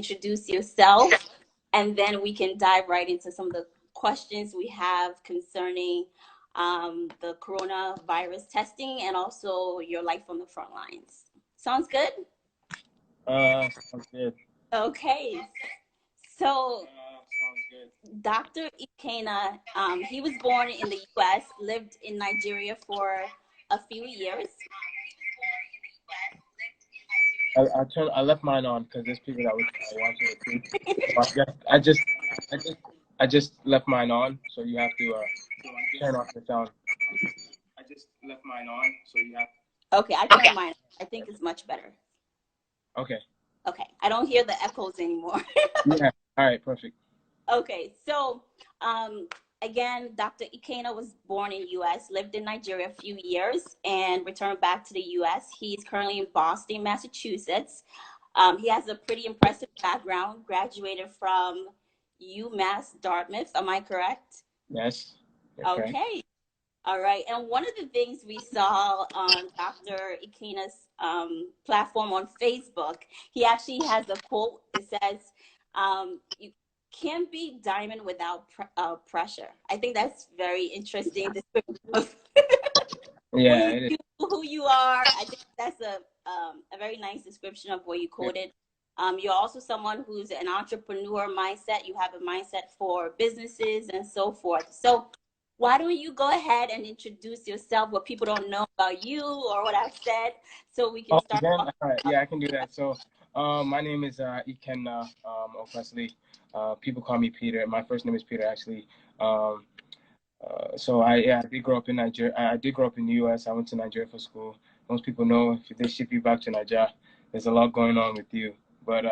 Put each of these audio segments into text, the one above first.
introduce yourself, and then we can dive right into some of the questions we have concerning the coronavirus testing and also your life on the front lines. Sounds good? Sounds good. Okay. So Sounds good. Dr. Ikenna, he was born in the U.S., lived in Nigeria for a few years. I left mine on because there's people that was watching it too. So I just left mine on, so you have to turn off the sound. I just left mine on, so you have. Okay, I turned mine. I think it's much better. Okay. Okay, I don't hear the echoes anymore. Yeah. All right. Perfect. Okay, so again, Dr. Ikenna was born in U.S., lived in Nigeria a few years, and returned back to the U.S. He's currently in Boston, Massachusetts. He has a pretty impressive background, graduated from UMass Dartmouth. Am I correct? Yes. Okay. All right. And one of the things we saw on Dr. Ikenna's platform on Facebook, he actually has a quote. It says, you can't be diamond without pressure. I think that's very interesting. Yeah. It is. Who you are. I think that's a very nice description of what you quoted. You're also someone who's an entrepreneur mindset. You have a mindset for businesses and so forth. So why don't you go ahead and introduce yourself, what people don't know about you or what I've said, so we can start off. All right. Yeah, I can do that. So, my name is Ikenna Okwesili. People call me Peter. My first name is Peter, actually. So I did grow up in Nigeria. I did grow up in the U.S. I went to Nigeria for school. Most people know if they ship you back to Nigeria, there's a lot going on with you. But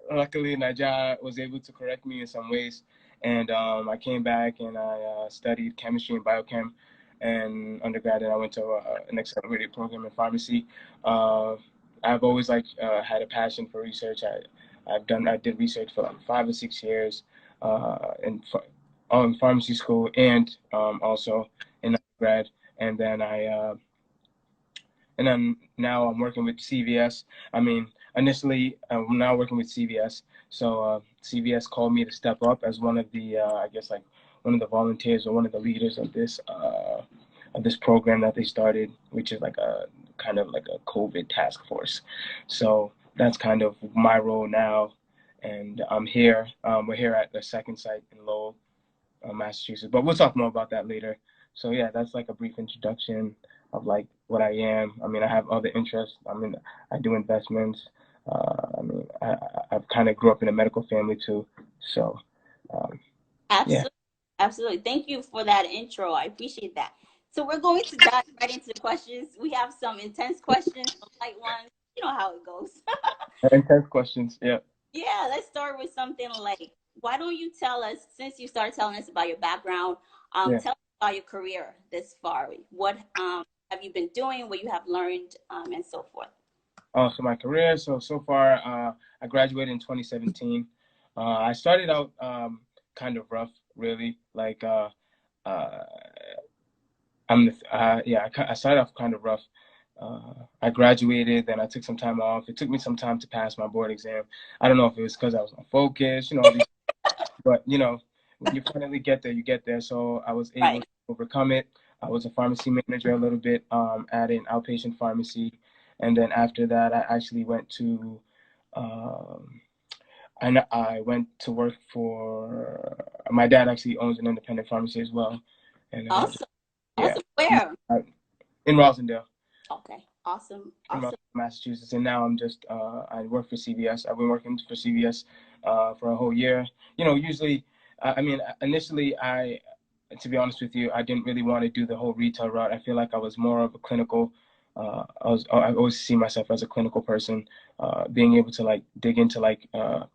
luckily, Nigeria was able to correct me in some ways. And I came back and I studied chemistry and biochem. And undergrad, and I went to an accelerated program in pharmacy. I've always had a passion for research. I did research for like 5 or 6 years in pharmacy school and also in undergrad. And then now I'm working with CVS. I mean, initially I'm now working with CVS. So CVS called me to step up as one of the I guess like one of the volunteers or one of the leaders of this program that they started, which is like a kind of like a COVID task force. So that's kind of my role now, and I'm here. We're here at the second site in Lowell, Massachusetts, but we'll talk more about that later. So yeah, that's like a brief introduction of like what I am. I mean, I have other interests. I mean, I do investments. I mean, I've kind of grew up in a medical family too. So Absolutely. yeah. Absolutely. Thank you for that intro. I appreciate that. So we're going to dive right into the questions. We have some intense questions, some light ones. You know how it goes. Intense questions. Yeah. Yeah, let's start with something like, why don't you tell us, since you started telling us about your background, Yeah. tell us about your career this far. What have you been doing, what you have learned, and so forth? So my career. So far, I graduated in 2017. I started out kind of rough, really. Like I started off kind of rough. I graduated, then I took some time off. It took me some time to pass my board exam. I don't know if it was because I was unfocused, all these, but when you finally get there, you get there. So I was able to overcome it. I was a pharmacy manager a little bit at an outpatient pharmacy, and then after that, I actually went to I went to work for my dad. Actually owns an independent pharmacy as well, and Awesome. yeah, Awesome. Where? in Rosendale. Okay. Awesome. In Awesome. Massachusetts, and now I'm just I work for CVS. I've been working for CVS for a whole year. Usually, I mean, initially, to be honest with you, I didn't really want to do the whole retail route. I feel like I was more of a clinical. I always see myself as a clinical person, being able to like dig into like the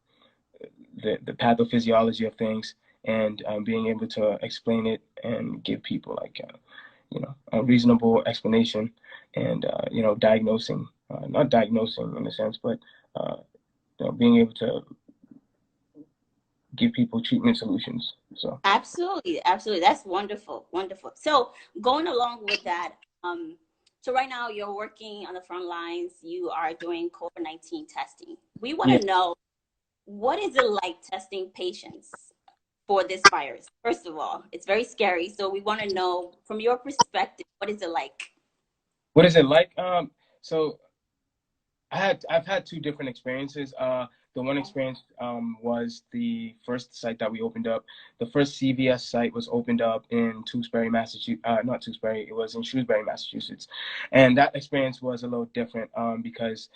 pathophysiology of things, and being able to explain it and give people like a reasonable explanation, and diagnosing, not diagnosing in a sense, but being able to give people treatment solutions. So Absolutely. Absolutely. That's wonderful. Wonderful. So going along with that, so right now you're working on the front lines. You are doing COVID-19 testing. we want Yeah. to know, what is it like testing patients for this virus? First of all, it's very scary. So we want to know from your perspective, what is it like? What is it like? So I've had two different experiences. The one experience was the first site that we opened up. The first CVS site was opened up in Tewksbury, Massachusetts. Not Tewksbury, it was in Shrewsbury, Massachusetts, and that experience was a little different because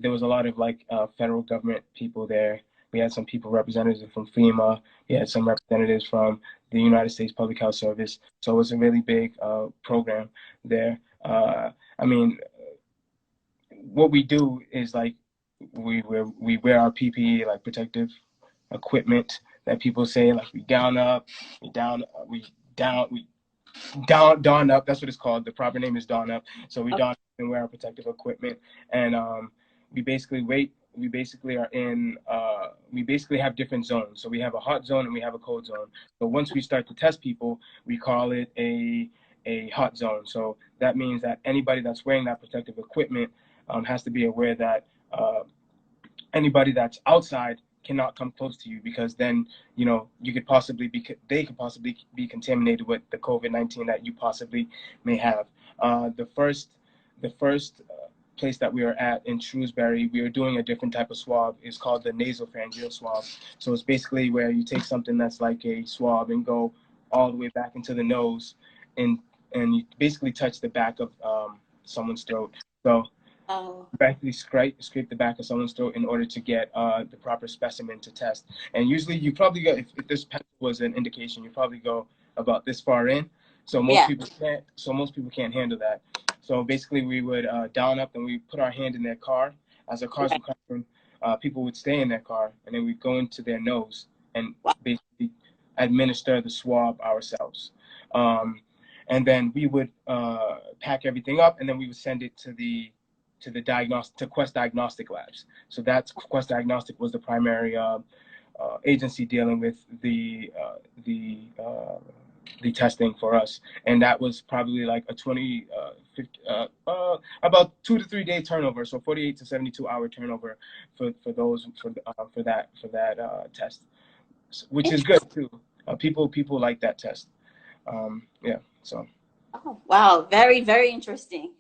there was a lot of like federal government people there. We had some people representatives from FEMA. We had some representatives from the United States Public Health Service. So it was a really big program there. I mean, what we do is like we wear our PPE, like protective equipment that people say, like we gown up, we dawn up. That's what it's called. The proper name is dawn up. So we Okay. dawn up and wear our protective equipment, and we basically wait. We basically are in. We basically have different zones. So we have a hot zone and we have a cold zone. So once we start to test people, we call it a hot zone. So that means that anybody that's wearing that protective equipment has to be aware that anybody that's outside cannot come close to you, because then you could possibly be they could possibly be contaminated with the COVID-19 that you possibly may have. The first place that we were at in Shrewsbury, we were doing a different type of swab. It's called the nasopharyngeal swab. So it's basically where you take something that's like a swab and go all the way back into the nose, and you basically touch the back of someone's throat. So Oh, basically scrape the back of someone's throat in order to get the proper specimen to test. And usually you probably go, if this pencil was an indication, you probably go about this far in. So most yeah. people can't. So most people can't handle that. So basically, we would down up and we put our hand in their car. As our cars Right. would come in, people would stay in their car, and then we'd go into their nose and Wow. basically administer the swab ourselves. Um, and then we would pack everything up, and then we would send it to the diagnostic, to Quest Diagnostic Labs. So that's Quest Diagnostic was the primary agency dealing with the testing for us, and that was probably like a 50, about 2 to 3 day turnover, so 48 to 72 hour turnover for that test, which is good too. People like that test. Yeah, so. Oh, wow. Very, very interesting.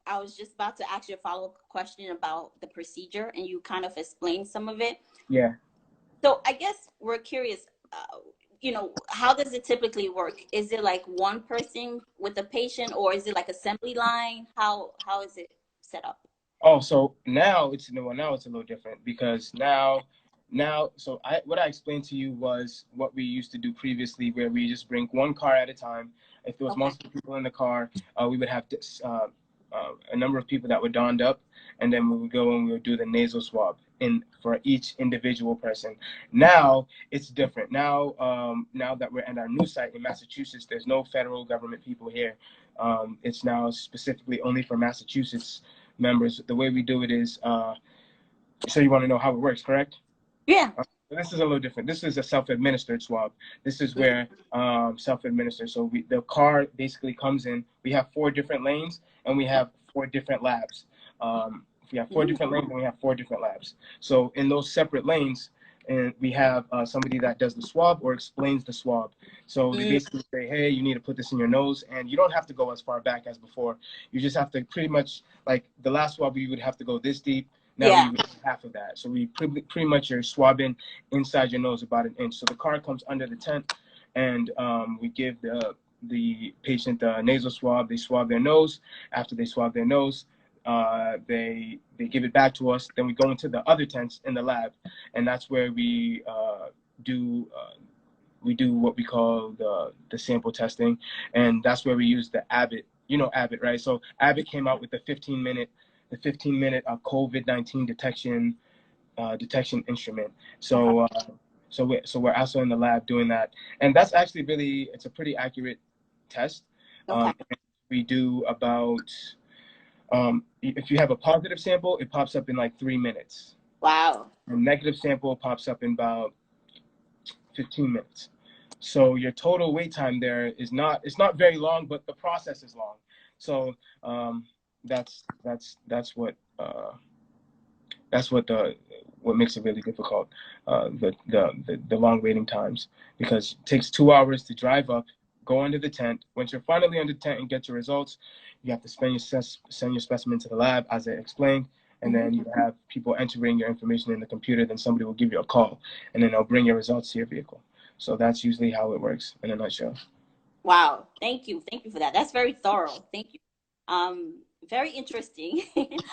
I was just about to ask you a follow-up question about the procedure, and you kind of explained some of it. Yeah. So I guess we're curious, how does it typically work? Is it like one person with a patient, or is it like assembly line? How is it set up? Oh, so now it's a little different, because so what I explained to you was what we used to do previously, where we just bring one car at a time. If there was Okay. multiple people in the car, we would have a number of people that were donned up, and then we would go and we would do the nasal swab in for each individual person. Now it's different. Now that we're at our new site in Massachusetts, there's no federal government people here. It's now specifically only for Massachusetts members. The way we do it is, so you want to know how it works, correct? Yeah. This is a little different. This is a self-administered swab. This is where self-administered. So the car basically comes in. We have 4 different lanes, and we have 4 different labs. We have four Mm-hmm. different lanes, and we have 4 different labs. So in those separate lanes, and we have somebody that does the swab or explains the swab. So they basically say, hey, you need to put this in your nose, and you don't have to go as far back as before. You just have to pretty much, like the last swab, you would have to go this deep. Now we Yeah. would do half of that. So we pretty much are swabbing inside your nose about an inch. So the car comes under the tent, and we give the patient the nasal swab. They swab their nose. After they swab their nose, they give it back to us. Then we go into the other tents in the lab, and that's where do we do what we call the sample testing, and that's where we use the Abbott. You know Abbott, right? So Abbott came out with the 15-minute COVID-19 detection instrument. Uh-huh. So we're also in the lab doing that, and that's actually it's a pretty accurate test. Okay. We do about if you have a positive sample, it pops up in like 3 minutes. Wow. A negative sample pops up in about 15 minutes. So your total wait time there is it's not very long, but the process is long. So that's what That's what makes it really difficult. The long waiting times, because it takes 2 hours to drive up, go under the tent. Once you're finally under the tent and get your results, you have to send your specimen to the lab, as I explained, and then you have people entering your information in the computer. Then somebody will give you a call, and then they'll bring your results to your vehicle. So that's usually how it works in a nutshell. Wow. Thank you. Thank you for that. That's very thorough. Thank you. Very interesting.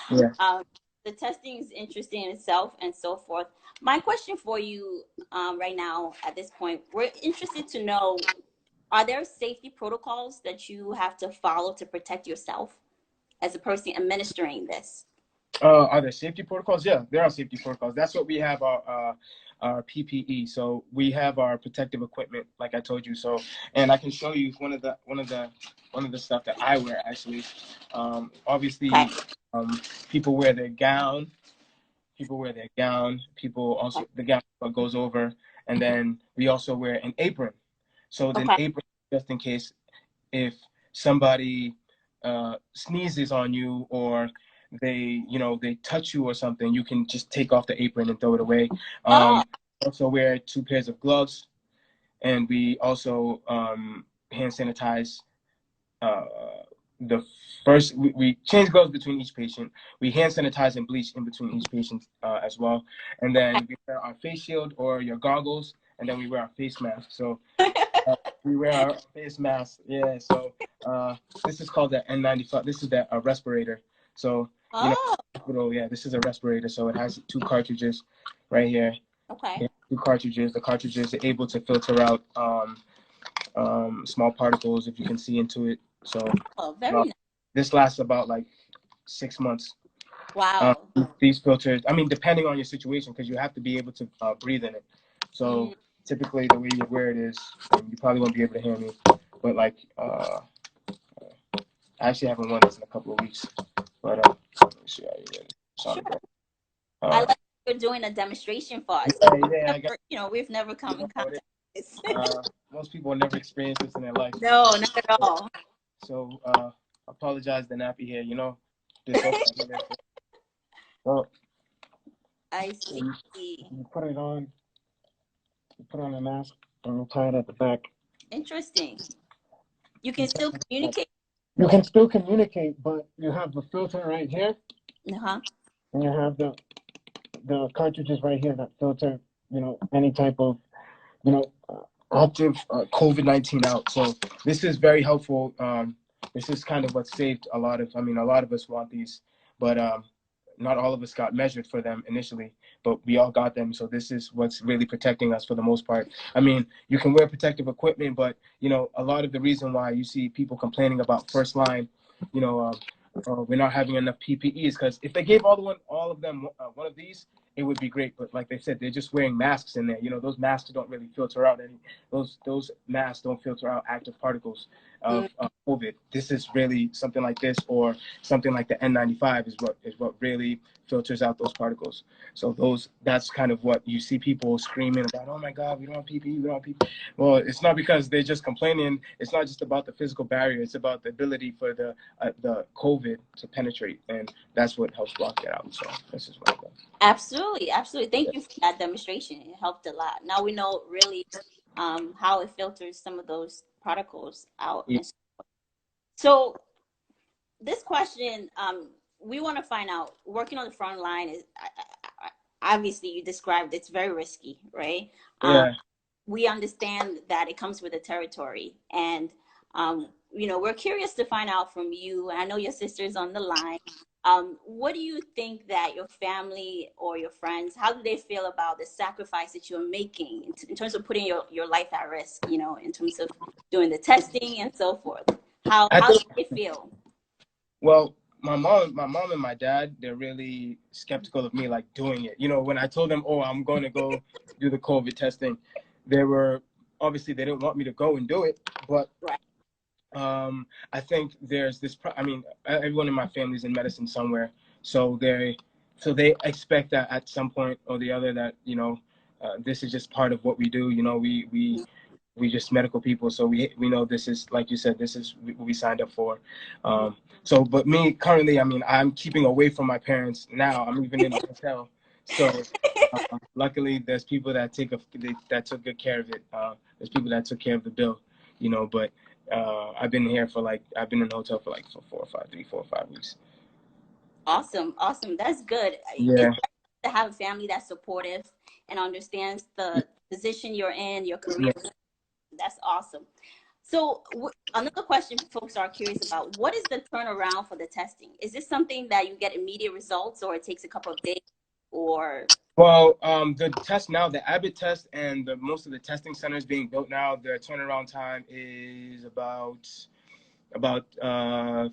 Yeah. The testing is interesting in itself and so forth. My question for you right now at this point, we're interested to know, are there safety protocols that you have to follow to protect yourself as a person administering this? Are there safety protocols? Yeah, there are safety protocols. That's what we have our PPE. So we have our protective equipment, like I told you. So, and I can show you one of the stuff that I wear actually. Obviously, Okay. people wear their gown. People also, the gown goes over, and then we also wear an apron. So the Okay. apron, just in case if somebody sneezes on you, or they touch you or something, you can just take off the apron and throw it away. Oh, Also wear 2 pairs of gloves, and we also hand sanitize. Uh, the first, we change gloves between each patient. We hand sanitize and bleach in between each patient as well. And then we wear our face shield or your goggles, and then we wear our face mask. So we wear our face mask. Yeah. So this is called the N95. This is the respirator. So yeah, this is a respirator. So it has 2 cartridges right here. Okay. Yeah, 2 cartridges. The cartridges are able to filter out small particles, if you can see into it. So Very nice. this lasts about like 6 months. Wow. These filters, I mean, depending on your situation, because you have to be able to breathe in it. So typically, the way you wear it is, you probably won't be able to hear me, but like, I actually haven't worn this in a couple of weeks. But let me see how you get it. Sure. Uh, I like you're doing a demonstration for us. yeah, We've never come in contact with this. most people never experience this in their life. No, not at all. So apologize the nappy hair, This well, I see. you put it on. You put on a mask and you tie it at the back. Interesting. You can still communicate. You can still communicate, but you have the filter right here, Uh-huh. and you have the cartridges right here that filter, any type of, active COVID-19 out. So this is very helpful. This is kind of what saved a lot of us want these, but not all of us got measured for them initially, but we all got them. So this is what's really protecting us for the most part. I mean, you can wear protective equipment, but a lot of the reason why you see people complaining about first line, we're not having enough PPEs, because if they gave all of them one of these, it would be great. But like they said, they're just wearing masks in there. Those masks don't really filter out any. Those masks don't filter out active particles of COVID. This is really something like this, or something like the N95 is what really filters out those particles. So that's kind of what you see people screaming about. Oh my God, we don't have PPE, we don't have PPE. Well, it's not because they're just complaining. It's not just about the physical barrier. It's about the ability for the COVID to penetrate, and that's what helps block it out. So this is what I do. Absolutely, absolutely. Thank you for that demonstration. It helped a lot. Now we know really how it filters some of those particles out. Yeah. So this question, we want to find out, working on the front line is, obviously you described it's very risky, right? Yeah. We understand that it comes with the territory, and we're curious to find out from you. I know your sister's on the line. What do you think that your family or your friends, how do they feel about the sacrifice that you're making in terms of putting your life at risk, in terms of doing the testing and so forth? How do they feel? Well, my mom and my dad, they're really skeptical of me like doing it. When I told them, oh, I'm going to go do the COVID testing, they were, obviously they didn't want me to go and do it, but right. I think there's this, everyone in my family's in medicine somewhere. So they expect that at some point or the other that, this is just part of what we do. we just medical people, so we know this is, like you said, this is what we signed up for. So, but me currently, I mean, I'm keeping away from my parents now. I'm even in a hotel, so luckily there's people that that took good care of it. There's people that took care of the bill, you know. But I've been in the hotel for like for 4 or 5 weeks. Awesome, awesome. That's good. Yeah. It's to have a family that's supportive and understands the position you're in, your career. Yeah. That's awesome. So another question folks are curious about, what is the turnaround for the testing? Is this something that you get immediate results, or it takes a couple of days, or? Well, the test now, the Abbott test and most of the testing centers being built now, their turnaround time is about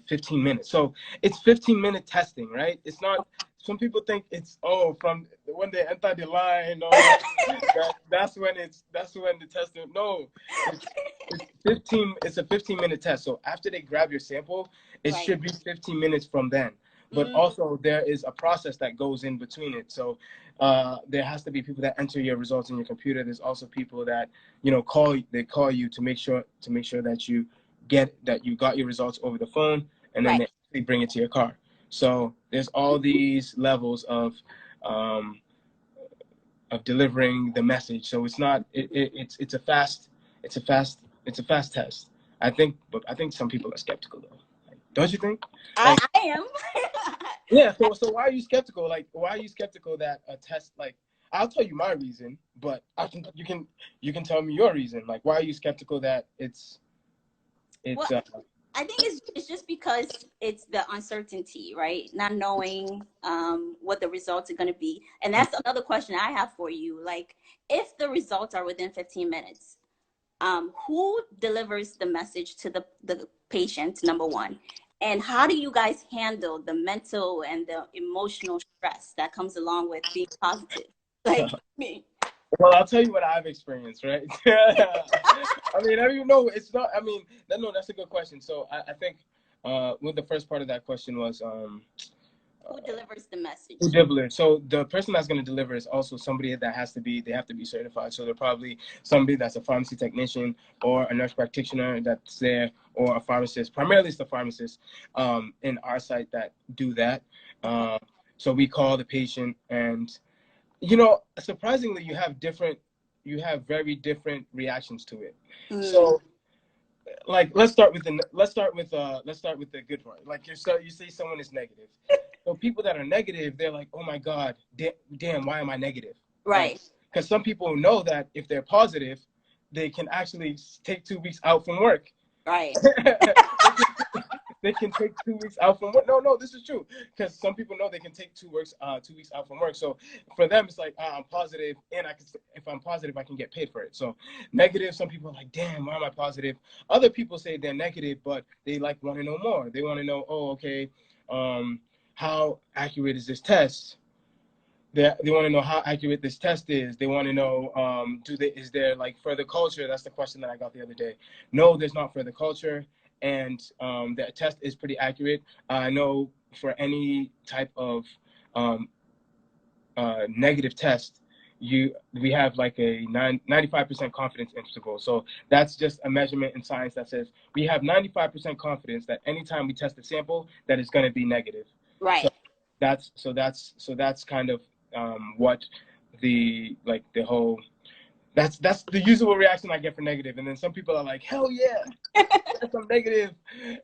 15 minutes. So it's 15-minute testing, right? It's not. Some people think it's from when they enter the line, that's when the testing. No, it's 15. It's a 15-minute test. So after they grab your sample, it Right. should be 15 minutes from then. But also there is a process that goes in between it. So there has to be people that enter your results in your computer. There's also people that call you to make sure that you got your results over the phone, and then Right. they bring it to your car. So there's all these levels of delivering the message. So it's not it's a fast test. I think some people are skeptical though. Don't you think? I am. Yeah. So why are you skeptical? Like, why are you skeptical that a test, like, I'll tell you my reason, but you can tell me your reason. Like, why are you skeptical that it's Well, I think it's just because it's the uncertainty, right? Not knowing what the results are going to be. And that's another question I have for you. Like, if the results are within 15 minutes, who delivers the message to the patient, number one? And how do you guys handle the mental and the emotional stress that comes along with being positive? Like me. Well, I'll tell you what I've experienced, right? I mean, I don't even know. It's not. I mean, no, that's a good question. So I think what the first part of that question was. Who delivers the message? Who delivers? So the person that's going to deliver is also somebody that they have to be certified. So they're probably somebody that's a pharmacy technician or a nurse practitioner that's there, or a pharmacist. Primarily, it's the pharmacist in our site that do that. So we call the patient, and surprisingly, you have very different reactions to it. So, like, let's start with the good part. Like, you say someone is negative. So people that are negative, they're like, oh my God, damn, why am I negative? Right. Because some people know that if they're positive, they can actually take 2 weeks out from work. Right. They can take 2 weeks out from work. No, this is true. Because some people know they can take 2 weeks out from work. So for them, it's like, I'm positive, and if I'm positive, I can get paid for it. So negative, some people are like, damn, why am I positive? Other people say they're negative, but they want to know more. They want to know, okay, how accurate is this test? They want to know how accurate this test is. They want to know, is there like further culture? That's the question that I got the other day. No, there's not further culture. And the test is pretty accurate. I know for any type of negative test, we have like a 95% confidence interval. So that's just a measurement in science that says we have 95% confidence that anytime we test a sample, that it's going to be negative. Right. So that's kind of what the whole. That's the usual reaction I get for negative. And then some people are like, hell yeah, yes, I'm negative.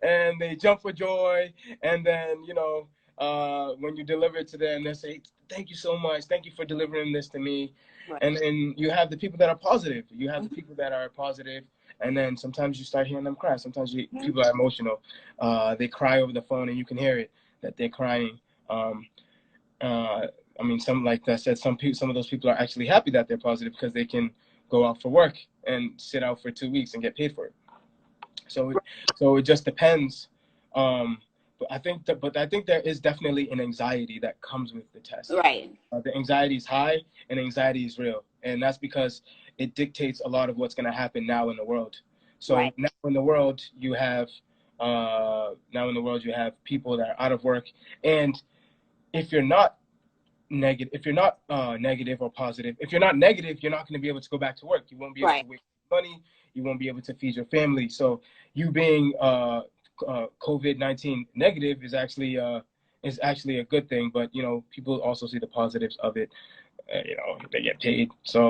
And they jump for joy. And then, when you deliver it to them, they say, thank you so much. Thank you for delivering this to me. Right. And then you have the people that are positive. You have the people that are positive. And then sometimes you start hearing them cry. Sometimes people are emotional. They cry over the phone, and you can hear it, that they're crying. I mean, like I said, some of those people are actually happy that they're positive because they can go out for work and sit out for 2 weeks and get paid for it. So it just depends. But I think there is definitely an anxiety that comes with the test. Right. The anxiety is high, and anxiety is real, and that's because it dictates a lot of what's going to happen now in the world. So now in the world you have people that are out of work, and if you're not negative or positive, if you're not negative, you're not going to be able to go back to work. You won't be able to wake up money, you won't be able to feed your family. So you being COVID-19 negative is actually a good thing. But you know, people also see the positives of it. You know, they get paid. So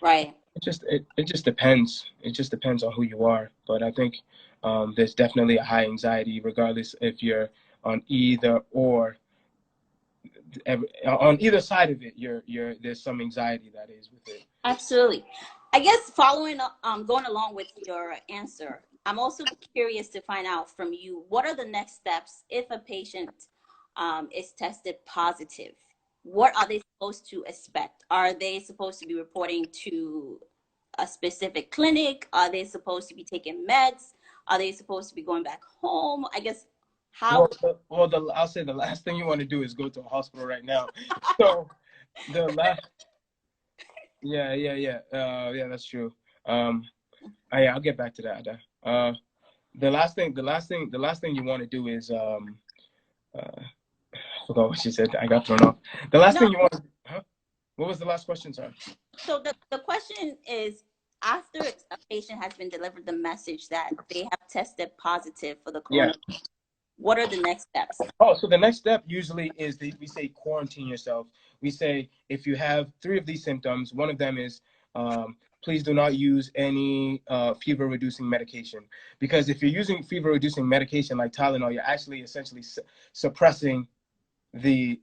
Right. it just depends. It just depends on who you are. But I think there's definitely a high anxiety, regardless if you're on on either side of it. There's some anxiety that is with it. Absolutely. I guess following up, going along with your answer, I'm also curious to find out from you, what are the next steps if a patient is tested positive? What are they supposed to expect? Are they supposed to be reporting to a specific clinic? Are they supposed to be taking meds? Are they supposed to be going back home? I guess how. I'll say the last thing you want to do is go to a hospital right now. So the last, yeah, that's true. I'll get back to that. The last thing you want to do is I forgot what she said. I got thrown off. The last thing you want to, huh? What was the last question, sorry? So the question is, after a patient has been delivered the message that they have tested positive for the coronavirus, what are the next steps? Oh, so the next step usually is we say quarantine yourself. We say if you have 3 of these symptoms, one of them is please do not use any fever-reducing medication, because if you're using fever-reducing medication like Tylenol, you're actually essentially suppressing the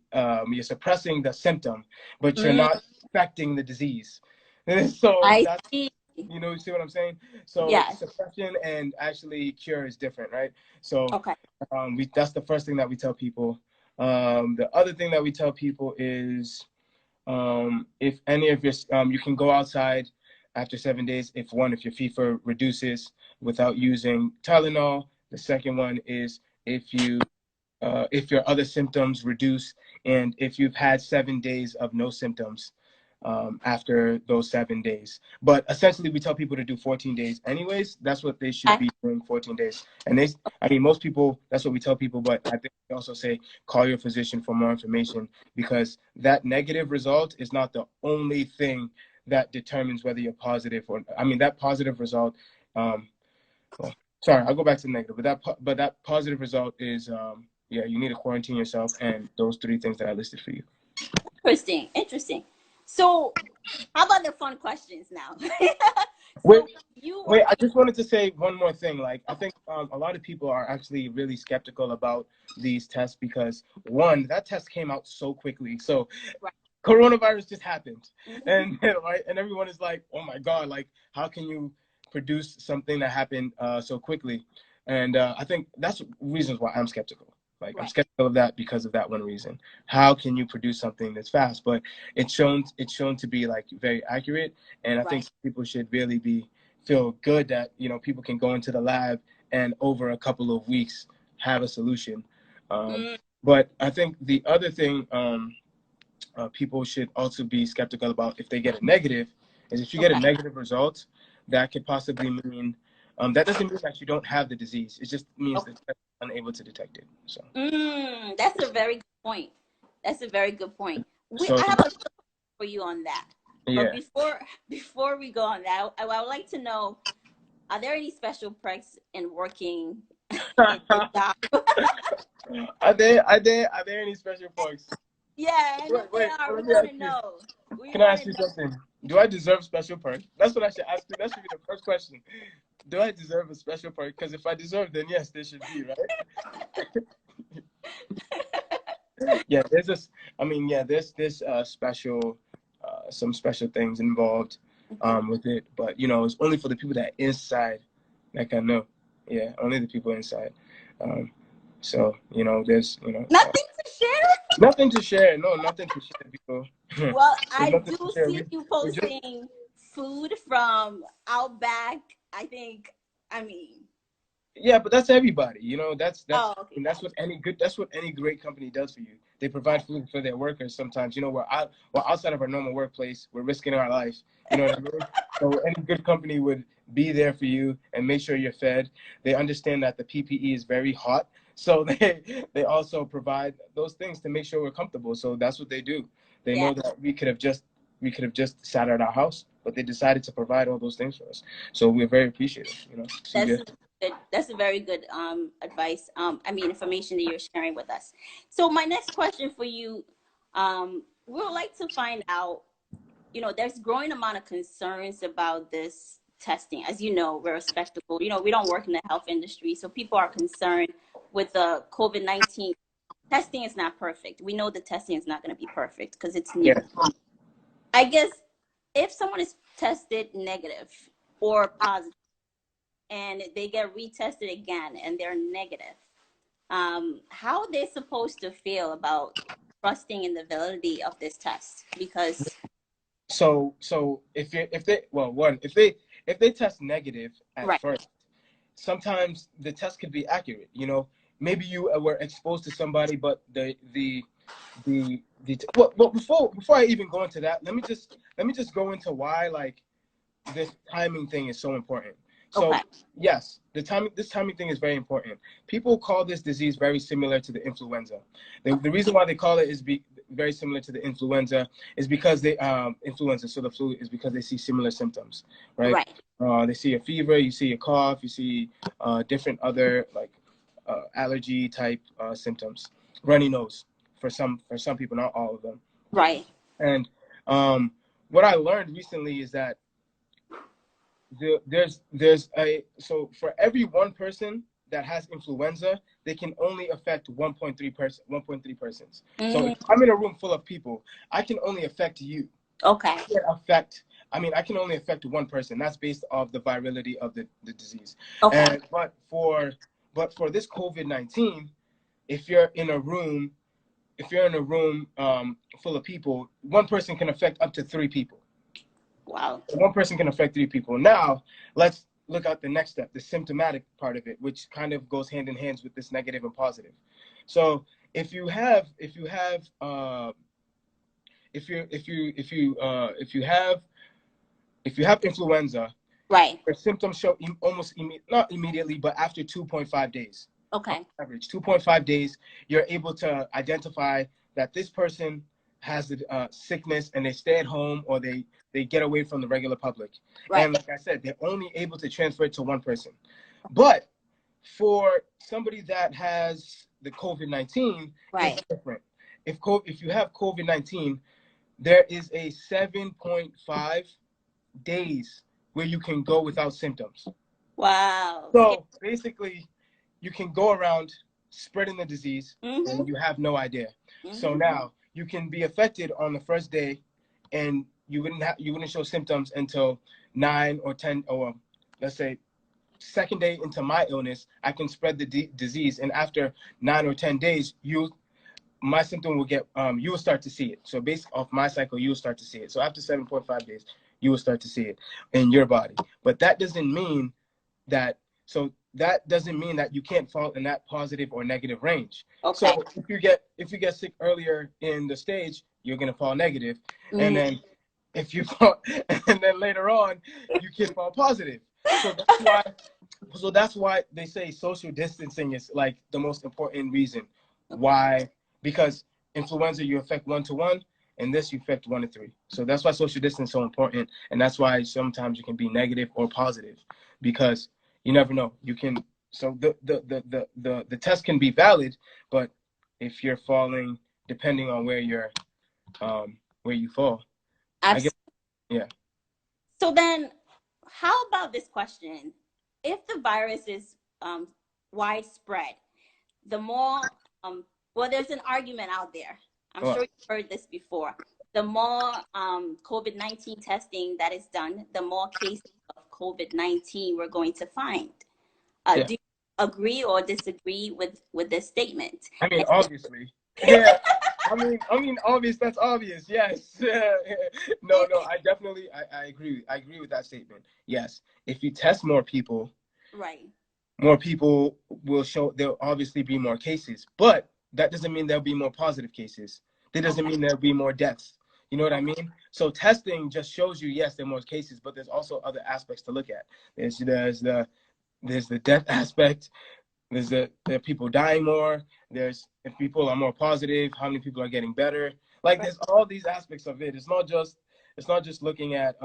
symptom, but you're not affecting the disease. So that's, see. You see what I'm saying? So suppression and actually cure is different, right? So that's the first thing that we tell people. The other thing that we tell people is if any of your you can go outside after 7 days if your fever reduces without using Tylenol. The second one is if your other symptoms reduce, and if you've had 7 days of no symptoms after those 7 days. But essentially, we tell people to do 14 days anyways. That's what they should be doing, 14 days. And most people, that's what we tell people, but I think we also say call your physician for more information, because that negative result is not the only thing that determines whether you're positive or, that positive result, sorry, I'll go back to the negative, but that positive result is, you need to quarantine yourself and those 3 things that I listed for you. Interesting. So how about the fun questions now? Wait, I just wanted to say one more thing. Like, I think a lot of people are actually really skeptical about these tests because, one, that test came out so quickly. So coronavirus just happened. And everyone is like, oh my God, like, how can you produce something that happened so quickly? And I think that's reasons why I'm skeptical. Like, I'm skeptical of that because of that one reason. How can you produce something that's fast? But it's shown to be like very accurate. And I think people should really feel good that, people can go into the lab and over a couple of weeks have a solution. But I think the other thing people should also be skeptical about if they get a negative is if you get a negative result, that could possibly mean that doesn't mean that you don't have the disease. It just means that you're unable to detect it. So that's a very good point. I have a question for you on that. Yeah. But before we go on that, I would like to know, are there any special perks in working in this job? Are there any special perks? Yeah, I know there are. We want to know. Can I ask you something? Do I deserve special perks? That's what I should ask you. That should be the first question. Do I deserve a special perk? Because if I deserve, then yes, there should be, right? Yeah, there's special, some special things involved with it, but it's only for the people that are inside. Like, I know, only the people inside. So there's nothing to share. Nothing to share. No, nothing to share, people. Well, I do see you posting food from Outback. Yeah, but that's everybody. That's what any great company does for you. They provide food for their workers. Sometimes, we're outside of our normal workplace. We're risking our lives. You know what I mean? So any good company would be there for you and make sure you're fed. They understand that the PPE is very hot, so they also provide those things to make sure we're comfortable. So that's what they do. They know that we could have just sat at our house, but they decided to provide all those things for us. So we're very appreciative, you know. That's a very good advice. Information that you're sharing with us. So my next question for you, we would like to find out, there's growing amount of concerns about this testing. As you know, we're skeptical. We don't work in the health industry, so people are concerned with the COVID-19. Testing is not perfect. We know the testing is not going to be perfect because it's new. Yeah. I guess if someone is tested negative or positive and they get retested again and they're negative, how are they supposed to feel about trusting in the validity of this test? Because so if they test negative at right. first, sometimes the test could be accurate. Maybe you were exposed to somebody, but well, before I even go into that, let me just go into why like this timing thing is so important. So Okay. yes, this timing thing is very important. People call this disease very similar to the influenza. The reason why they call it is very similar to the influenza is because influenza, so the flu, is because they see similar symptoms, right? Right. They see a fever, you see a cough, you see different other like allergy type symptoms, runny nose for some people, not all of them. Right. And what I learned recently is that so for every one person that has influenza, they can only affect 1.3 persons. Mm-hmm. So if I'm in a room full of people, I can only affect you. Okay. I can only affect one person. That's based off the virality of the disease. Okay. But for this COVID-19, if you're in a room full of people, one person can affect up to 3 people. Wow. One person can affect 3 people. Now, let's look at the next step, the symptomatic part of it, which kind of goes hand in hand with this negative and positive. So if you have influenza, right, your symptoms show not immediately, but after 2.5 days. Okay. On average, 2.5 days, you're able to identify that this person has the sickness and they stay at home or they get away from the regular public. Right. And like I said, they're only able to transfer it to one person. But for somebody that has the COVID-19, right, it's different. If you have COVID-19, there is a 7.5 days where you can go without symptoms. Wow. So basically, you can go around spreading the disease Mm-hmm. and you have no idea. Mm-hmm. So now you can be affected on the first day and you wouldn't show symptoms until 9 or 10, or let's say second day into my illness, I can spread the disease, and after 9 or 10 days, my symptom will get you will start to see it. So based off my cycle, you will start to see it. So after 7.5 days, you will start to see it in your body. But that doesn't mean that you can't fall in that positive or negative range. Okay. So if you get sick earlier in the stage, you're gonna fall negative, Mm-hmm. and then and then later on, you can fall positive. So that's why they say social distancing is like the most important reason why, because influenza you affect 1 to 1, and this you affect 1 to 3. So that's why social distance is so important, and that's why sometimes you can be negative or positive, because you never know. You can the test can be valid, but if you're falling, depending on where you fall, Absolutely. I guess, yeah. So then, how about this question? If the virus is widespread, the more there's an argument out there. I'm sure you've heard this before. The more COVID-19 testing that is done, the more cases of COVID-19 we're going to find. Yeah. Do you agree or disagree with this statement? I mean, obviously. Yeah. I mean, obvious. That's obvious. Yes. No. I definitely, I agree. I agree with that statement. Yes. If you test more people, right, more people will show. There'll obviously be more cases, but that doesn't mean there'll be more positive cases. That doesn't mean there'll be more deaths. You know what I mean? So testing just shows you, yes, there are more cases, but there's also other aspects to look at. There's the death aspect. There's the people dying more. There's if people are more positive, how many people are getting better. Like there's all these aspects of it. It's not just looking at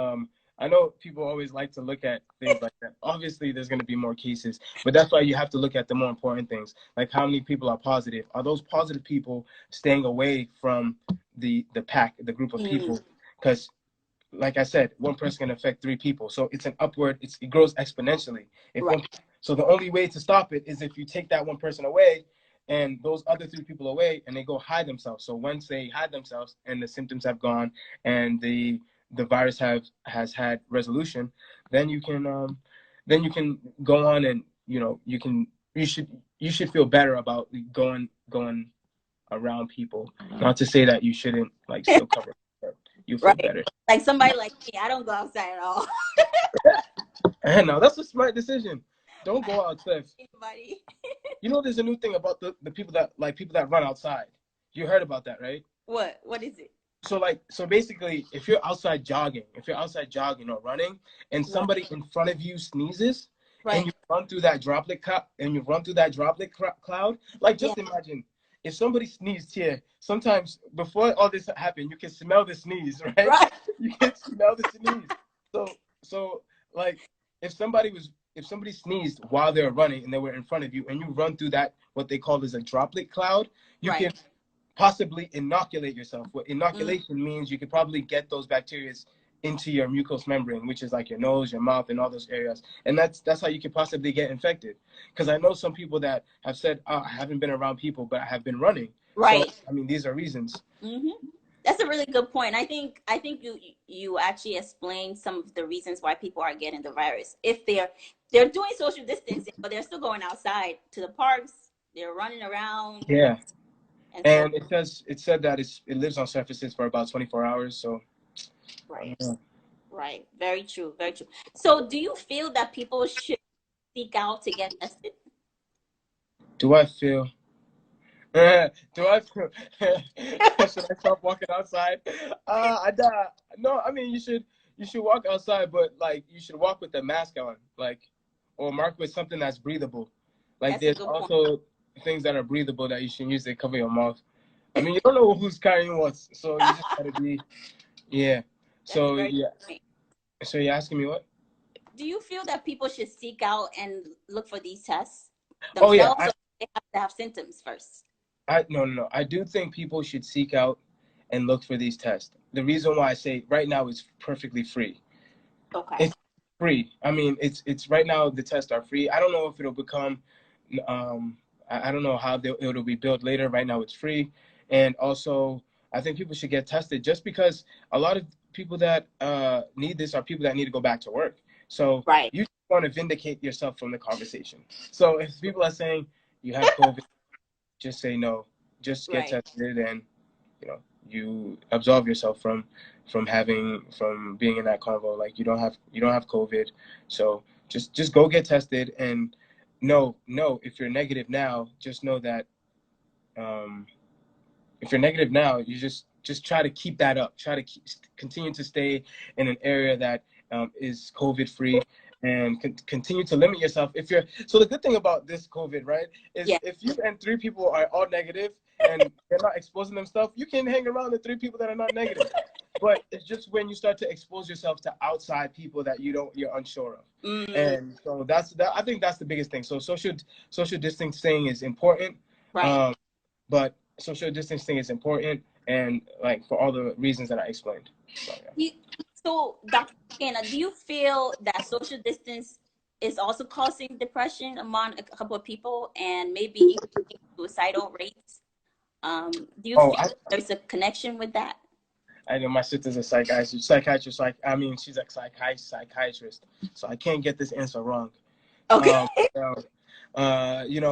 I know people always like to look at things like that. Obviously, there's going to be more cases, but that's why you have to look at the more important things, like how many people are positive. Are those positive people staying away from the pack, the group of people? Because, like I said, one person can affect 3 people, so it's an upward. It grows exponentially. If Right. one, so the only way to stop it is if you take that one person away, and those other 3 people away, and they go hide themselves. So once they hide themselves, and the symptoms have gone, and the virus has had resolution, then you can go on, and you should feel better about going around people. Not to say that you shouldn't like still cover, but you feel Right. better. Like somebody like me, I don't go outside at all. And now that's a smart decision. Don't go outside. Anybody. There's a new thing about the people that run outside. You heard about that, right? What is it? So basically, if you're outside jogging or running, and Right. somebody in front of you sneezes, and Right. you run through that droplet cloud, like Yeah. just imagine if somebody sneezed here. Sometimes before all this happened, you can smell the sneeze, right? Right. You can smell the sneeze. So like if somebody sneezed while they were running and they were in front of you, and you run through that, what they call is a droplet cloud, you Right. can possibly inoculate yourself. What Mm. inoculation means, you could probably get those bacteria into your mucous membrane, which is like your nose, your mouth, and all those areas. And that's how you could possibly get infected. Because I know some people that have said, oh, I haven't been around people, but I have been running. Right. So, I mean, these are reasons. That's a really good point. I think you actually explained some of the reasons why people are getting the virus. If they're doing social distancing, but they're still going outside to the parks, they're running around, Yeah. and so And it said that it lives on surfaces for about 24 hours. So, right, right, very true, very true. So, do you feel that people should seek out to get tested? do I feel? Do I feel? Should I stop walking outside? No, I mean you should walk outside, but like you should walk with the mask on, like, or mark with something that's breathable. Like That's a there's good point. also things that are breathable that you should use to cover your mouth. I mean, you don't know who's carrying what, so you just gotta be, yeah. That's a So very yeah. good point. So you're asking me what? Do you feel that people should seek out and look for these tests Oh yeah, themselves, or they have to have symptoms first? no. I do think people should seek out and look for these tests. The reason why I say right now it's perfectly free. Okay. It's free. I mean, it's right now the tests are free. I don't know if it'll become, I don't know how it'll be built later. Right now it's free, and also I think people should get tested just because a lot of people that need this are people that need to go back to work. So Right. you want to vindicate yourself from the conversation. So if people are saying you have COVID, just say no. Just get Right. tested, and you absolve yourself from being in that convo. Like you don't have COVID, so just go get tested. And no, if you're negative now, just know that if you're negative now, you just try to keep that up. Try to continue to stay in an area that is COVID free, and continue to limit yourself. So the good thing about this COVID, right, is Yeah. if you and 3 people are all negative and they're not exposing themselves, you can hang around the 3 people that are not negative. But it's just when you start to expose yourself to outside people that you're unsure of. And so I think that's the biggest thing. So social distancing is important. Right. But social distancing is important, and like for all the reasons that I explained. So, yeah. So, Dr. Ikenna, do you feel that social distance is also causing depression among a couple of people and maybe increasing suicidal rates? Do you Oh, feel there's a connection with that? I know my sister's a psychiatrist. Like, I mean, she's a psychiatrist, so I can't get this answer wrong. Okay. So,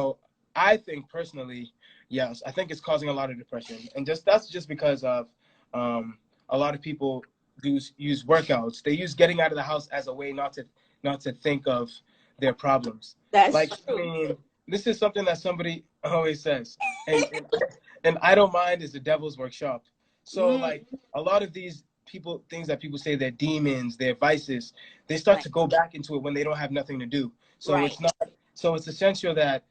I think personally, yes, I think it's causing a lot of depression, and that's just because of a lot of people use workouts. They use getting out of the house as a way not to think of their problems. That's Like, I true. mean, this is something that somebody always says, and idle mind is the devil's workshop. So, Mm, like, a lot of these things that people say they're demons, they're vices, they start right. to go back into it when they don't have nothing to do. So Right. it's not. So it's essential that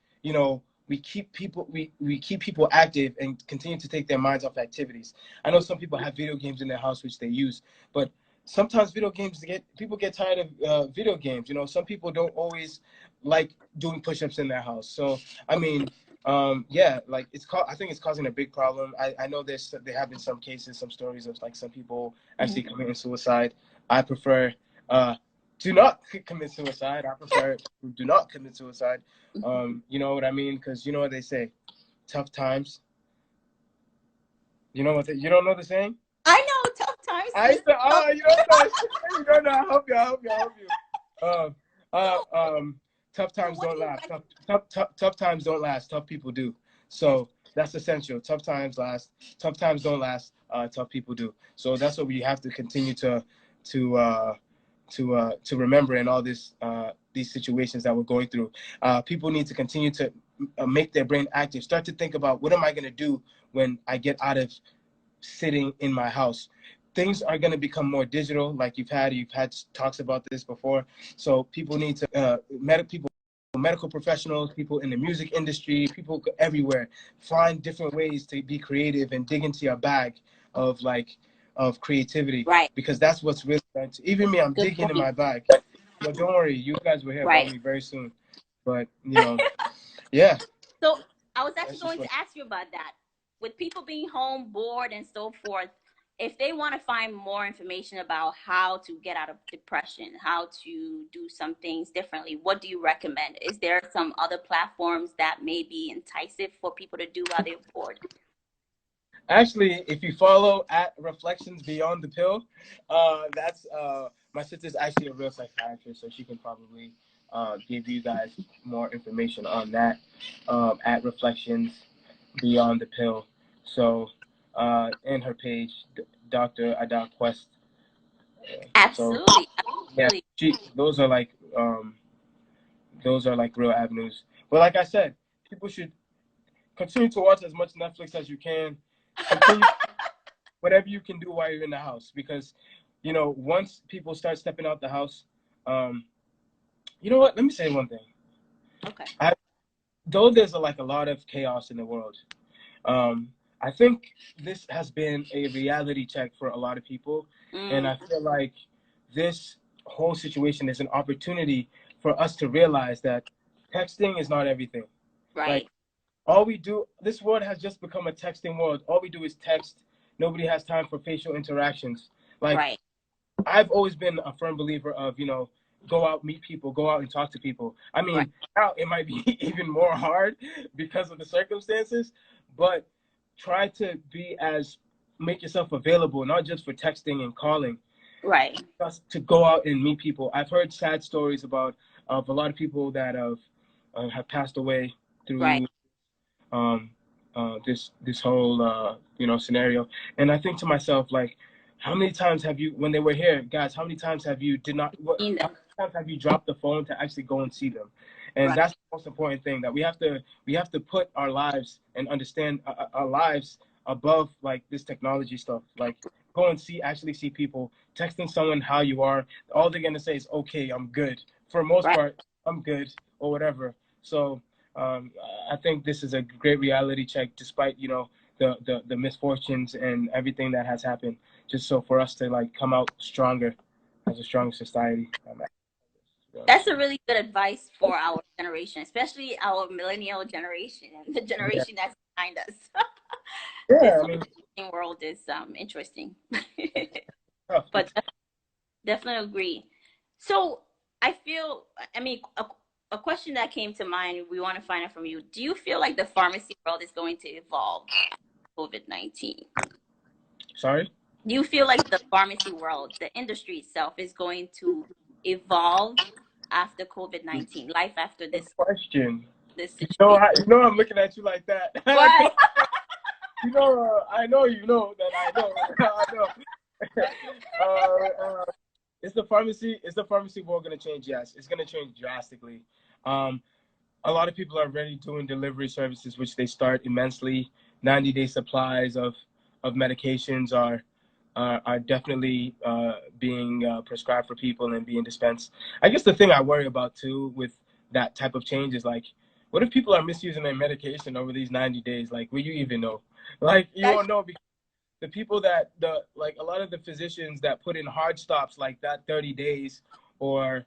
we keep people active and continue to take their minds off activities. I know some people have video games in their house which they use, but sometimes people get tired of video games. You know, some people don't always like doing push-ups in their house. So I mean, yeah, like I think it's causing a big problem. I know there have been some cases, some stories of like some people actually committing suicide. I prefer do not commit suicide. I prefer do not commit suicide. You know what I mean? Because you know what they say, tough times. You know you don't know the saying? I know, tough times. You don't know. You don't know. I'll help you. Tough times don't last. Tough times don't last. Tough people do. So that's essential. Tough times last. Tough times don't last. Tough people do. So that's what we have to continue to remember in all these situations that we're going through. People need to continue to make their brain active. Start to think about, what am I going to do when I get out of sitting in my house? Things are going to become more digital, like you've had talks about this before. So people need to medical professionals, people in the music industry, people everywhere, find different ways to be creative and dig into your bag of creativity, right? Because that's what's really even me. I'm digging in my bag. But don't worry, you guys will hear about me very soon. But you know, yeah. So I was actually going to ask you about that. With people being home, bored, and so forth, if they want to find more information about how to get out of depression, how to do some things differently, what do you recommend? Is there some other platforms that may be enticing for people to do while they're bored? Actually, if you follow at Reflections Beyond the Pill, that's my sister's actually a real psychiatrist, so she can probably give you guys more information on that at Reflections Beyond the Pill. So in her page, Dr. Ada Quest. Absolutely. Yeah, those are like real avenues. But like I said, people should continue to watch as much Netflix as you can. Continue whatever you can do while you're in the house, because you know, once people start stepping out the house, you know what? Let me say one thing. Okay. Though there's a lot of chaos in the world, I think this has been a reality check for a lot of people, and I feel like this whole situation is an opportunity for us to realize that texting is not everything. Right. Like, all we do, this world has just become a texting world. All we do is text. Nobody has time for facial interactions. Like, right. I've always been a firm believer of, you know, go out, meet people, go out and talk to people. I mean, now it might be even more hard because of the circumstances, but try to make yourself available, not just for texting and calling. Right. Just to go out and meet people. I've heard sad stories of a lot of people that have passed away through this whole scenario. And I think to myself, like, how many times have you, when they were here, guys, how many times have you how many times have you dropped the phone to actually go and see them? And that's the most important thing, that we have to put our lives and understand our lives above like this technology stuff. Like, go and actually see people. Texting someone how you are, all they're gonna say is, okay, I'm good. For the most part, I'm good, or whatever. So I think this is a great reality check, despite, you know, the misfortunes and everything that has happened, just so for us to like come out stronger as a stronger society. That's a really good advice for our generation, especially our millennial generation and the generation that's behind us. Yeah, I mean, the world is interesting. But definitely agree. So I mean, a question that came to mind, we want to find out from you. Do you feel like the pharmacy world is going to evolve after COVID-19? Sorry? Do you feel like the pharmacy world, the industry itself, is going to evolve after COVID-19, life after this question? This situation? You know I'm looking at you like that. What? You know, I know you know that I know. I know. Is the pharmacy world going to change? Yes, it's going to change drastically. A lot of people are already doing delivery services, which they start immensely. 90-day supplies of medications are definitely being prescribed for people and being dispensed. I guess the thing I worry about too with that type of change is, like, what if people are misusing their medication over these 90 days? Like, will you even know? Like, you won't know, because the people that like a lot of the physicians that put in hard stops like that 30 days, or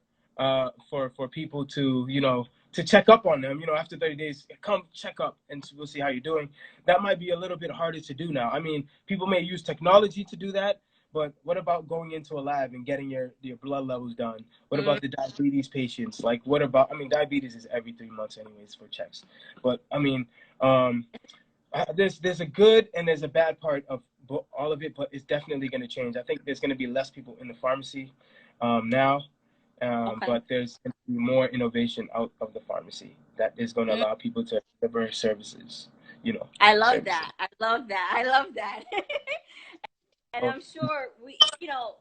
for people to, you know, to check up on them, you know, after 30 days, come check up and we'll see how you're doing. That might be a little bit harder to do now. I mean, people may use technology to do that, but what about going into a lab and getting your blood levels done? What about the diabetes patients? Like, what about, I mean, diabetes is every 3 months anyways for checks. But I mean, there's a good and there's a bad part of all of it, but it's definitely going to change. I think there's going to be less people in the pharmacy now, but there's going to be more innovation out of the pharmacy that is going to allow people to deliver services. You know, I love that. I love that. I love that. And I'm sure we, you know,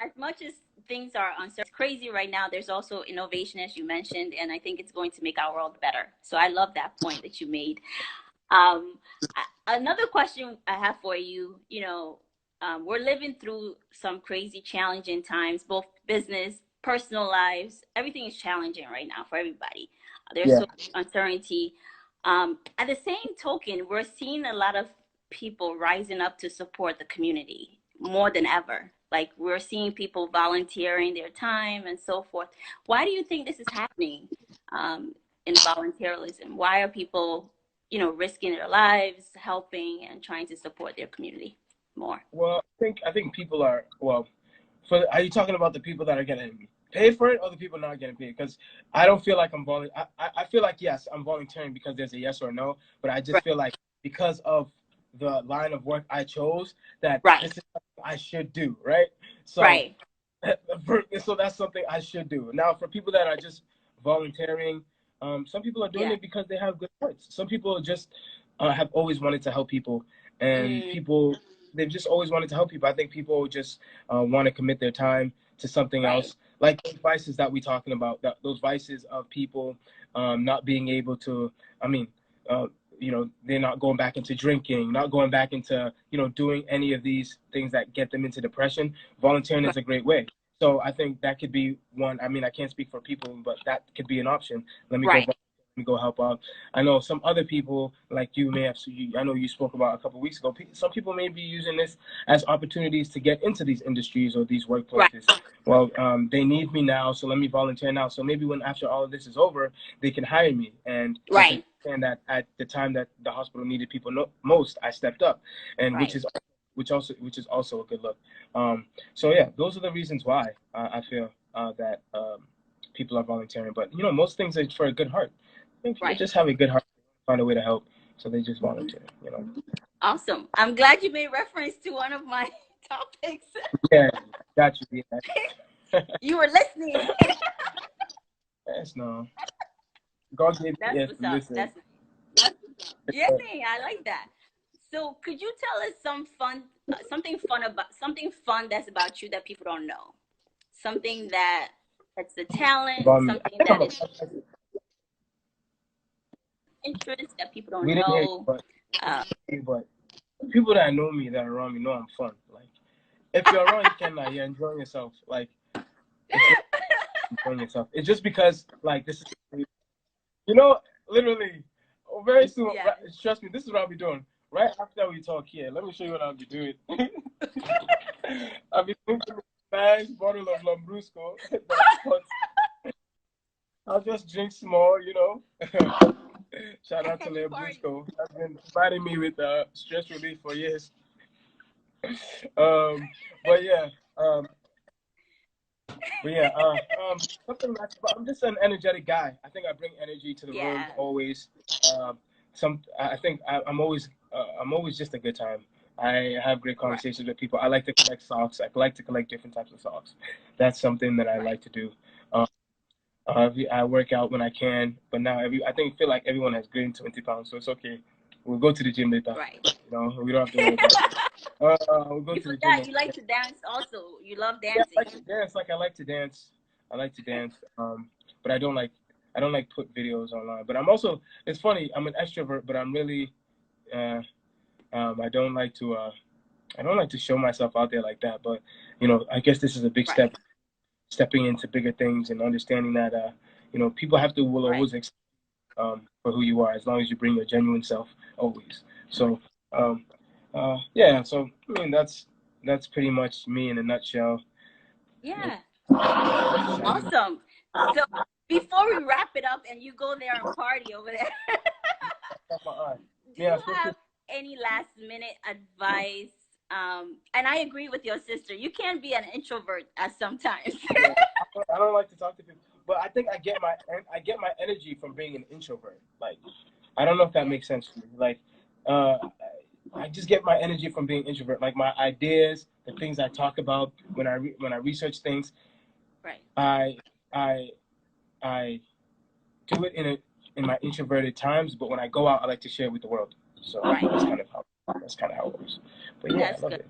as much as things are uncertain, crazy right now, there's also innovation, as you mentioned, and I think it's going to make our world better. So I love that point that you made. Another question I have for you, you know, we're living through some crazy, challenging times, both business, personal lives. Everything is challenging right now for everybody. There's so much uncertainty. At the same token, we're seeing a lot of people rising up to support the community more than ever. Like, we're seeing people volunteering their time and so forth. Why do you think this is happening in volunteerism? Why are people, you know, risking their lives, helping and trying to support their community more? Well, I think people are, well, are you talking about the people that are getting paid for it or the people not getting paid? Because I don't feel like I'm volunteering. I feel like, yes, I'm volunteering because there's a yes or no, but I just feel like because of the line of work I chose, that this is something I should do, right? So, so that's something I should do. Now, for people that are just volunteering, some people are doing it because they have good hearts. Some people just have always wanted to help people, and they've just always wanted to help people. I think people just want to commit their time to something else, like those vices that we're talking about, those vices of people not being able to, I mean, you know, they're not going back into drinking, not going back into, you know, doing any of these things that get them into depression. Volunteering is a great way. So I think that could be one. I mean, I can't speak for people, but that could be an option. Let me go help out. I know some other people like you may have, I know you spoke about a couple of weeks ago, some people may be using this as opportunities to get into these industries or these workplaces. Well, they need me now, so let me volunteer now. So maybe when after all of this is over, they can hire me. And and that at the time that the hospital needed people most, I stepped up, and which is also a good look. So yeah, those are the reasons why I feel that people are volunteering. But you know, most things are for a good heart. I think people just have a good heart, find a way to help, so they just volunteer. You know. Awesome. I'm glad you made reference to one of my topics. Yeah, got you. Yeah. You were listening. Yes, no. God gave me ears to listen. Yeah, I like that. So, could you tell us something fun that's about you that people don't know? Something that's a talent, something that is interest that people don't know. But people that know me, that are around me, know I'm fun. Like, if you're around Ikenna, you're enjoying yourself. Like, enjoying yourself. It's just because, like, this is, you know, literally, very soon. Trust me, this is what I'll be doing. Right after we talk here, let me show you what I'll be doing. I'll be drinking a nice bottle of Lambrusco. I'll just drink small, you know. Shout out to Lambrusco. I've been providing me with stress relief for years. But yeah, something that's. I'm just an energetic guy. I think I bring energy to the room always. I think I'm always just a good time. I have great conversations with people. I like to collect socks. I like to collect different types of socks. That's something that I like to do. I work out when I can, but now I feel like everyone has gained 20 pounds, so it's okay. We'll go to the gym later. You know, we don't have to worry about it. We'll go to the gym. You like to dance also. You love dancing. Yeah, I like to dance. I like to dance. But I don't like put videos online. But I'm also, it's funny, I'm an extrovert, but I'm really I don't like to show myself out there like that. But you know, I guess this is a big step, stepping into bigger things and understanding that you know, people will always accept for who you are, as long as you bring your genuine self always. So Yeah, so I mean that's pretty much me in a nutshell. Yeah. Excited. Awesome. So before we wrap it up and you go there and party over there, do Yeah, you especially have any last minute advice? And I agree with your sister. You can be an introvert at sometimes. yeah. I don't like to talk to people, but I think I get my energy from being an introvert. Like I don't know if that Yeah. makes sense to you. Like uh, I just get my energy from being introvert. Like my ideas, the things I talk about when I research things, Right. I I I do it in my introverted times. But when I go out, I like to share with the world. So Right. that's kind of how it works. But yeah, I That's love good. it.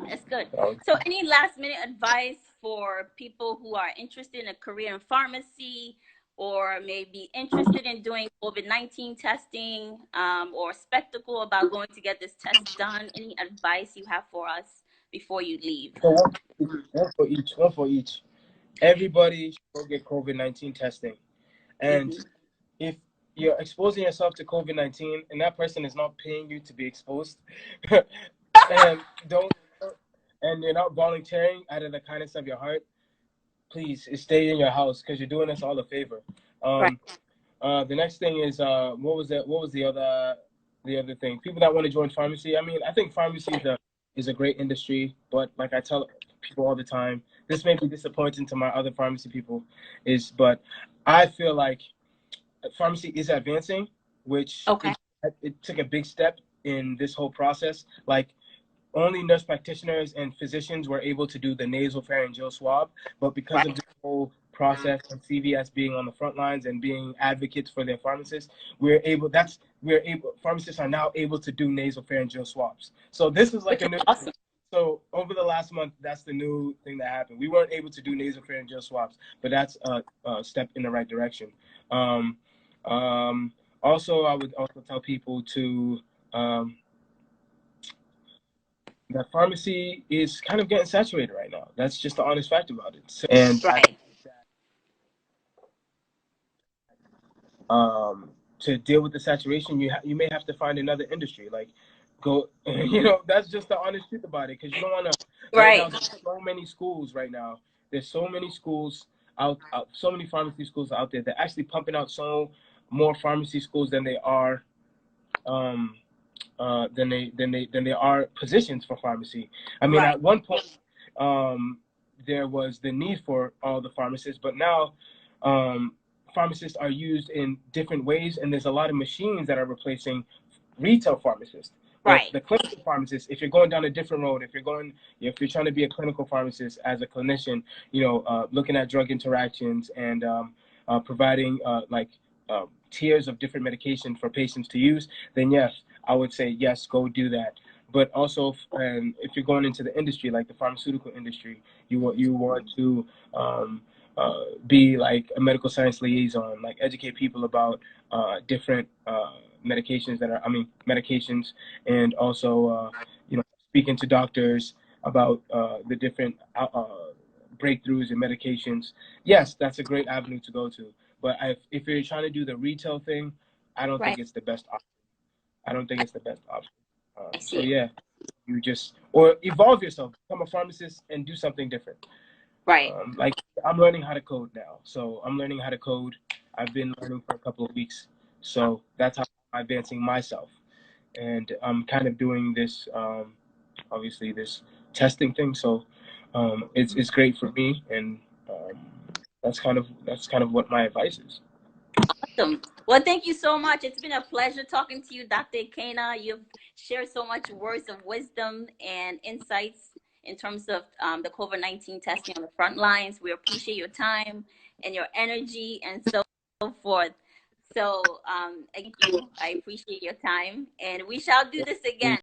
That's good. So, So, any last minute advice for people who are interested in a career in pharmacy or maybe interested in doing COVID-19 testing or spectacle about going to get this test done? Any advice you have for us before you leave? so one for each. One for each. Everybody should go get COVID-19 testing. And Mm-hmm. if you're exposing yourself to COVID-19 and that person is not paying you to be exposed, and don't and you're not volunteering out of the kindness of your heart, please stay in your house because you're doing us all a favor. Right. Um, the next thing is what was the other thing? People that want to join pharmacy. I mean, I think pharmacy is a great industry, but like I tell people all the time, this may be disappointing to my other pharmacy people, but I feel like pharmacy is advancing, which Okay. it took a big step in this whole process. Like only nurse practitioners and physicians were able to do the nasal pharyngeal swab, but because of Right. this whole process and CVS being on the front lines and being advocates for their pharmacists, pharmacists are now able to do nasal pharyngeal swabs. So this is like Which a is new. awesome. So over the last month, that's the new thing that happened. We weren't able to do nasal pharyngeal swabs, but that's a step in the right direction. Um, also, I would also tell people to um, that pharmacy is kind of getting saturated right now. That's just the honest fact about it. So, and I Right. to deal with the saturation, you may have to find another industry. Like go, that's just the honest truth about it. Because you don't want to. Right now, Right. there's so many schools right now. There's so many schools so many pharmacy schools out there. They're actually pumping out so more pharmacy schools than they are um, than they are positions for pharmacy. I mean, Right. at one point, there was the need for all the pharmacists, but now pharmacists are used in different ways, and there's a lot of machines that are replacing retail pharmacists. But Right. the clinical pharmacist, if you're going down a different road, if you're trying to be a clinical pharmacist as a clinician, looking at drug interactions and providing tiers of different medication for patients to use, then yes, I would say yes, go do that. But also, if you're going into the industry, like the pharmaceutical industry, you want to be like a medical science liaison, like educate people about different medications, and also speaking to doctors about the different breakthroughs in medications. Yes, that's a great avenue to go to. But if you're trying to do the retail thing, I don't think Right. it's the best option. I don't think it's the best option. I So see. yeah, you just or evolve yourself, become a pharmacist, and do something different. Right. Like I'm learning how to code now, so I'm learning how to code. I've been learning for a couple of weeks, so that's how I'm advancing myself. And I'm kind of doing this, obviously, this testing thing. So it's great for me, and um, that's kind of what my advice is. Awesome. Well, thank you so much. It's been a pleasure talking to you, Dr. Ikenna. You've shared so much words of wisdom and insights in terms of the COVID-19 testing on the front lines. We appreciate your time and your energy and so forth. So, thank you. I appreciate your time, and we shall do this again.